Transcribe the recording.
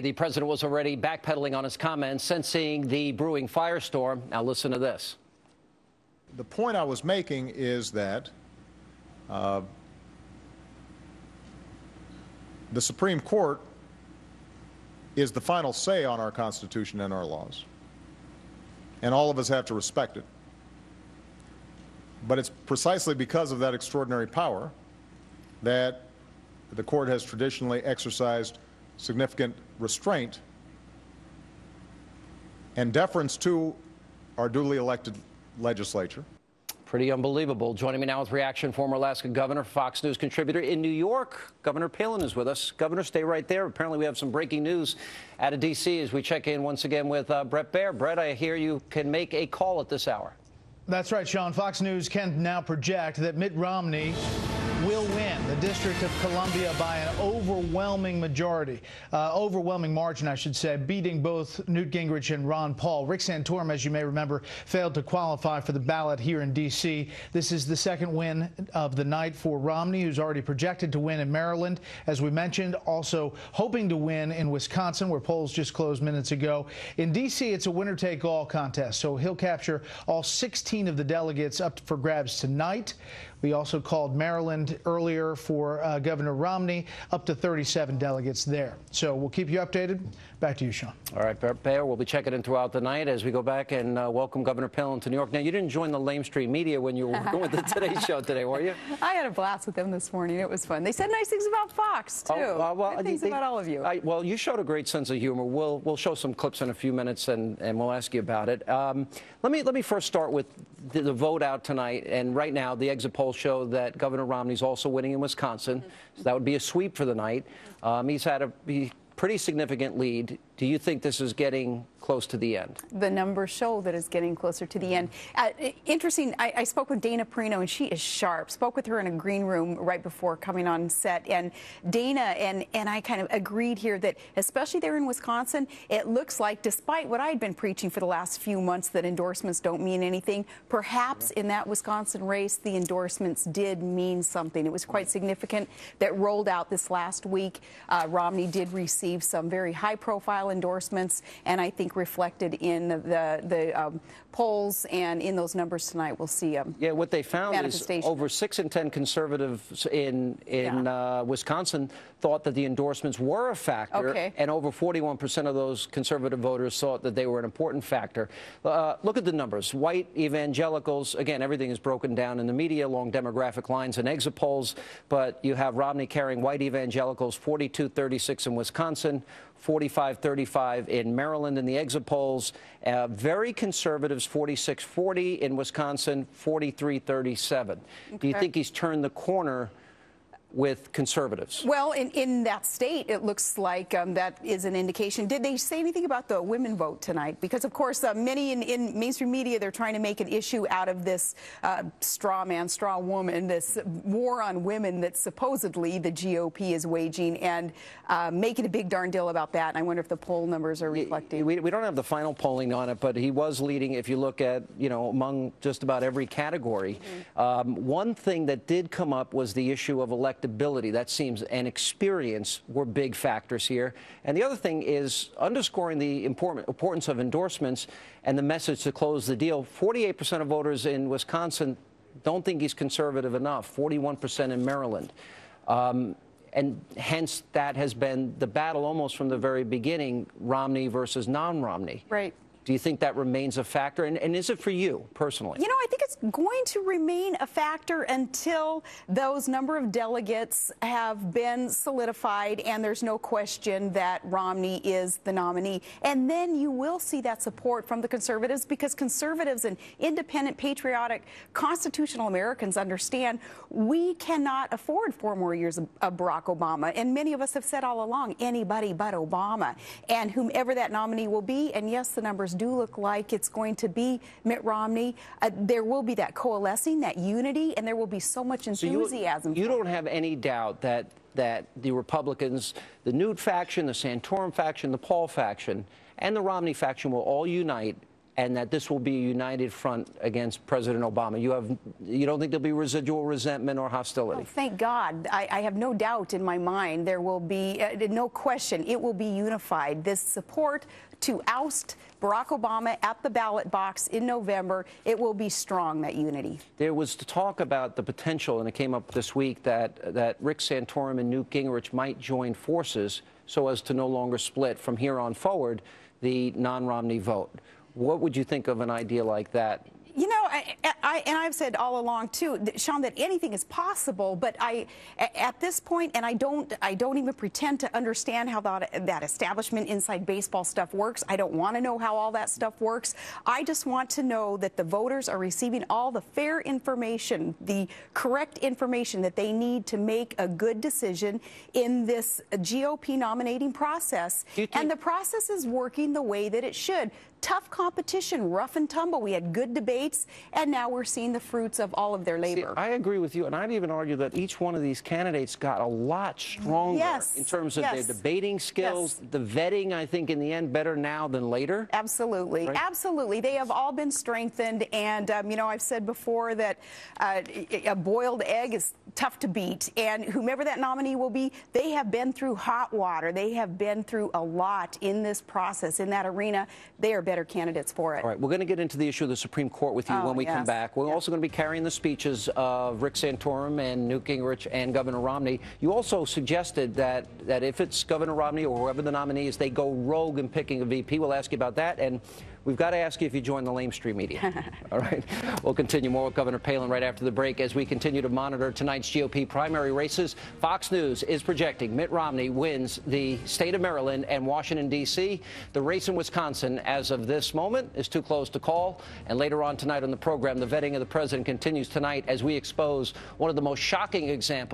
The president was already backpedaling on his comments, sensing the brewing firestorm. Now listen to this. The point I was making is that the Supreme Court is the final say on our Constitution and our laws, and all of us have to respect it. But it's precisely because of that extraordinary power that the court has traditionally exercised significant restraint and deference to our duly elected legislature. Pretty unbelievable. Joining me now with reaction, former Alaska governor, Fox News contributor in New York, Governor Palin is with us. Governor, stay right there. Apparently we have some breaking news out of D.C. as we check in once again with Bret Baier. Bret, I hear you can make a call at this hour. That's right, Sean. Fox News can now project that Mitt Romney will win the District of Columbia by an overwhelming margin, I should say, beating both Newt Gingrich and Ron Paul. Rick Santorum, as you may remember, failed to qualify for the ballot here in D.C. This is the second win of the night for Romney, who's already projected to win in Maryland, as we mentioned, also hoping to win in Wisconsin, where polls just closed minutes ago. In D.C., it's a winner-take-all contest, so he'll capture all 16 of the delegates up for grabs tonight. We also called Maryland earlier for Governor Romney, up to 37 delegates there. So we'll keep you updated. Back to you, Sean. All right, Baier, we'll be checking in throughout the night as we go back and welcome Governor Palin to New York. Now, you didn't join the lamestream media when you were going with the Today Show today, were you? I had a blast with them this morning. It was fun. They said nice things about Fox, too. Good things about all of you. Well, you showed a great sense of humor. We'll show some clips in a few minutes, and we'll ask you about it. Let me first start with the vote out tonight. And right now, the exit polls show that Governor Romney's also winning in Wisconsin. So that would be a sweep for the night. He's had a pretty significant lead. Do you think this is getting close to the end? The numbers show that it's getting closer to the end. Interesting, I spoke with Dana Perino, and she is sharp. Spoke with her in a green room right before coming on set. And Dana and I kind of agreed here that, especially there in Wisconsin, it looks like, despite what I had been preaching for the last few months, that endorsements don't mean anything, perhaps in that Wisconsin race, the endorsements did mean something. It was quite significant that rolled out this last week. Romney did receive some very high-profile endorsements, and I think reflected in the polls and in those numbers tonight, we'll see yeah, what they found is over 6 in 10 conservatives in Wisconsin thought that the endorsements were a factor, and over 41% of those conservative voters thought that they were an important factor. Look at the numbers. White evangelicals, again, everything is broken down in the media along demographic lines and exit polls, but you have Romney carrying white evangelicals 42-36 in Wisconsin, 45-35 in Maryland in the exit polls. Very conservatives, 46-40 in Wisconsin, 43-37. Do you think he's turned the corner with conservatives? Well, in that state, it looks like that is an indication. Did they say anything about the women vote tonight? Because, of course, many in mainstream media, they're trying to make an issue out of this straw man, straw woman, this war on women that supposedly the GOP is waging, and making a big darn deal about that. And I wonder if the poll numbers are reflecting. We don't have the final polling on it, but he was leading, if you look at, among just about every category. One thing that did come up was the issue of electability. That seems, and experience were big factors here. And the other thing is underscoring the importance of endorsements and the message to close the deal. 48% of voters in Wisconsin don't think he's conservative enough, 41% in Maryland. And hence, that has been the battle almost from the very beginning, Romney versus non-Romney. Right. Do you think that remains a factor? And is it for you personally? I think it's going to remain a factor until those number of delegates have been solidified and there's no question that Romney is the nominee. And then you will see that support from the conservatives, because conservatives and independent, patriotic, constitutional Americans understand we cannot afford 4 more years of Barack Obama. And many of us have said all along, anybody but Obama. And whomever that nominee will be, and yes, the numbers do look like it's going to be Mitt Romney. There will be that coalescing, that unity, and there will be so much enthusiasm. So you don't have any doubt that the Republicans, the Newt faction, the Santorum faction, the Paul faction, and the Romney faction will all unite and that this will be a united front against President Obama. You don't think there'll be residual resentment or hostility? Oh, thank God. I have no doubt in my mind there will be no question. It will be unified. This support to oust Barack Obama at the ballot box in November, it will be strong, that unity. There was talk about the potential, and it came up this week, that Rick Santorum and Newt Gingrich might join forces so as to no longer split from here on forward the non-Romney vote. What would you think of an idea like that? You know, and I've said all along too, Sean, that anything is possible. But at this point, and I don't even pretend to understand how that establishment inside baseball stuff works. I don't want to know how all that stuff works. I just want to know that the voters are receiving all the fair information, the correct information that they need to make a good decision in this GOP nominating process. And the process is working the way that it should. Tough competition, rough and tumble. We had good debates, and now we're seeing the fruits of all of their labor. See, I agree with you, and I'd even argue that each one of these candidates got a lot stronger in terms of their debating skills. The vetting, I think, in the end, better now than later. Absolutely. Right? Absolutely. They have all been strengthened, and, you know, I've said before that a boiled egg is tough to beat, and whomever that nominee will be, they have been through hot water. They have been through a lot in this process, in that arena. They are better candidates for it. All right, we're going to get into the issue of the Supreme Court with you when we come back. We're also going to be carrying the speeches of Rick Santorum and Newt Gingrich and Governor Romney. You also suggested that if it's Governor Romney or whoever the nominee is, they go rogue in picking a VP. We'll ask you about that, and we've got to ask you if you join the lamestream media. All right, we'll continue more with Governor Palin right after the break as we continue to monitor tonight's GOP primary races. Fox News is projecting Mitt Romney wins the state of Maryland and Washington, D.C. The race in Wisconsin, as of this moment, is too close to call. And later on tonight on the program, the vetting of the president continues tonight as we expose one of the most shocking examples